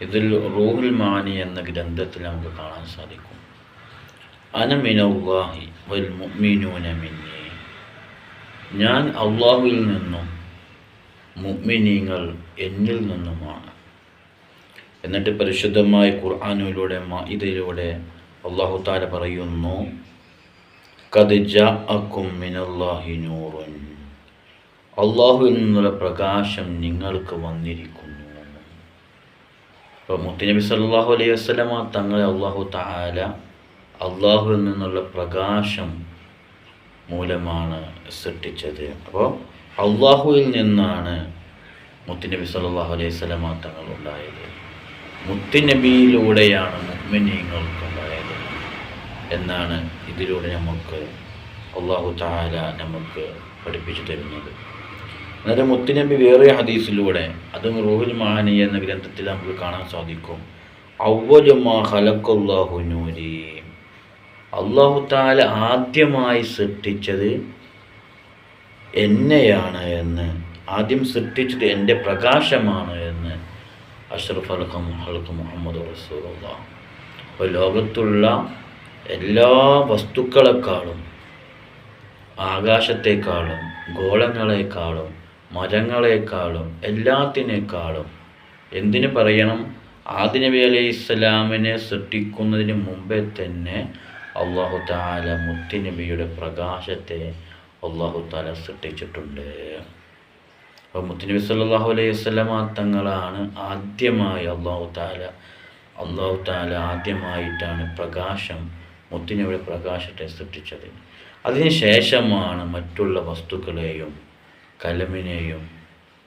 ഇതിൽ റൂഹുൽ മാനി എന്ന ഗ്രന്ഥത്തിൽ നമുക്ക് കാണാൻ സാധിക്കും. അന മിനല്ലാഹി വൽ മുഅ്മിനൂന മിന്നി, ഞാൻ അള്ളാഹുവിൽ നിന്നും മുഅ്മിനീങ്ങൾ എന്നിൽ നിന്നുമാണ്. എന്നിട്ട് പരിശുദ്ധമായ ഖുർആനിലൂടെ മാഇദയിലൂടെ അല്ലാഹു തആല പറയുന്നു, ഖദ് ജാഅക്കും മിനല്ലാഹി നൂറുൻ, അള്ളാഹുവിൽ നിന്നുള്ള പ്രകാശം നിങ്ങൾക്ക് വന്നിരിക്കുന്നു. അപ്പോൾ മുത്തുനബി സല്ലല്ലാഹു അലൈഹി വസല്ലമ തങ്ങളെ അല്ലാഹു തആല അള്ളാഹുവിൽ നിന്നുള്ള പ്രകാശം മൂലമാണ് സൃഷ്ടിച്ചത്. അപ്പോൾ അള്ളാഹുവിൽ നിന്നാണ് മുത്തുനബി സല്ലല്ലാഹു അലൈഹി വസല്ലമ തങ്ങൾ ഉണ്ടായത്. മുത്തുനബിയിലൂടെയാണ് മുഅ്മിനീങ്ങൾക്കുണ്ടായത് എന്നാണ് ഇതിലൂടെ നമുക്ക് അല്ലാഹു തആല നമുക്ക് പഠിപ്പിച്ചു തരുന്നത്. അന്നേരം മുത്തുനബി വേറെ ഹദീസിലൂടെ, അതും റൂഹുൽ മആനി എന്ന ഗ്രന്ഥത്തിൽ നമുക്ക് കാണാൻ സാധിക്കും, അവ്വലു മാ ഖലഖല്ലാഹു നൂരി, അല്ലാഹു തആല ആദ്യമായി സൃഷ്ടിച്ചത് എന്നെയാണ് എന്ന്, ആദ്യം സൃഷ്ടിച്ചത് എൻ്റെ പ്രകാശമാണ് എന്ന് അഷ്റഫുൽ ഖൽഖ് മുഹമ്മദ് റസൂലുള്ളാഹ്. അപ്പോൾ ലോകത്തുള്ള എല്ലാ വസ്തുക്കളെക്കാളും, ആകാശത്തെക്കാളും ഗോളങ്ങളെക്കാളും മരങ്ങളെക്കാളും എല്ലാത്തിനേക്കാളും, എന്തിനു പറയണം, ആദം നബി അലൈഹി ഇസ്ലാമിനെ സൃഷ്ടിക്കുന്നതിന് മുമ്പേ തന്നെ അല്ലാഹു തആല മുത്തുനബിയുടെ പ്രകാശത്തെ അല്ലാഹു തആല സൃഷ്ടിച്ചിട്ടുണ്ട്. അപ്പോൾ മുത്തുനബി സല്ലല്ലാഹു അലൈഹി വസല്ലമ തങ്ങളാണ് ആദ്യമായി അല്ലാഹു തആല ആദ്യമായിട്ടാണ് പ്രകാശം, മുത്തുനബിയുടെ പ്രകാശത്തെ സൃഷ്ടിച്ചത്. അതിന് ശേഷമാണ് മറ്റുള്ള വസ്തുക്കളെയും കലമിനെയും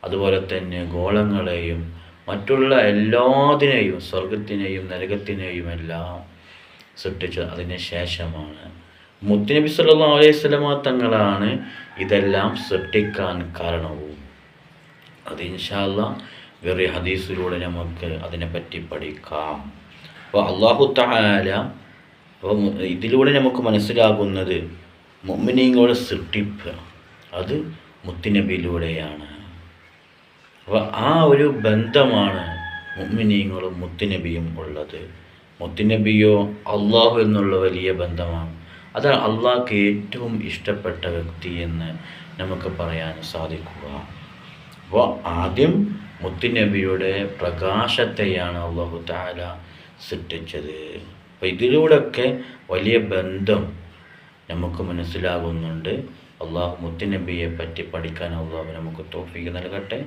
അതുപോലെ തന്നെ ഗോളങ്ങളെയും മറ്റുള്ള എല്ലാത്തിനെയും, സ്വർഗത്തിനെയും നരകത്തിനെയും എല്ലാം സൃഷ്ടിച്ചത് അതിന് ശേഷമാണ്. മുത്തുനബി സല്ലല്ലാഹു അലൈഹി വസല്ലമ തങ്ങളാണ് ഇതെല്ലാം സൃഷ്ടിക്കാൻ കാരണവും. അത് ഇൻഷാ അല്ലാഹ് വേറെ ഹദീസിലൂടെ നമുക്ക് അതിനെപ്പറ്റി പഠിക്കാം. അപ്പോൾ അല്ലാഹു തആല, അപ്പോൾ ഇതിലൂടെ നമുക്ക് മനസ്സിലാകുന്നത് മുഅ്മിനീങ്ങളുടെ സൃഷ്ടിപ്പ് അത് മുത്തുനബിയിലൂടെയാണ്. അപ്പോൾ ആ ഒരു ബന്ധമാണ് മുഅ്മിനീങ്ങളും മുത്തുനബിയും ഉള്ളത്. മുത്തുനബിയോ അള്ളാഹു എന്നുള്ള വലിയ ബന്ധമാണ്. അതാണ് അള്ളാഹ്ക്ക് ഏറ്റവും ഇഷ്ടപ്പെട്ട വ്യക്തി എന്ന് നമുക്ക് പറയാൻ സാധിക്കുക. അപ്പോൾ ആദ്യം മുത്തുനബിയുടെ പ്രകാശത്തെയാണ് അല്ലാഹു തആല സൃഷ്ടിച്ചത്. അപ്പോൾ ഇതിലൂടെയൊക്കെ വലിയ ബന്ധം നമുക്ക് മനസ്സിലാകുന്നുണ്ട്. അള്ളാഹു മുത്തുനബിയെ പറ്റി പഠിക്കാൻ അള്ളാഹു നമുക്ക് തൗഫീഖ് നൽകട്ടെ.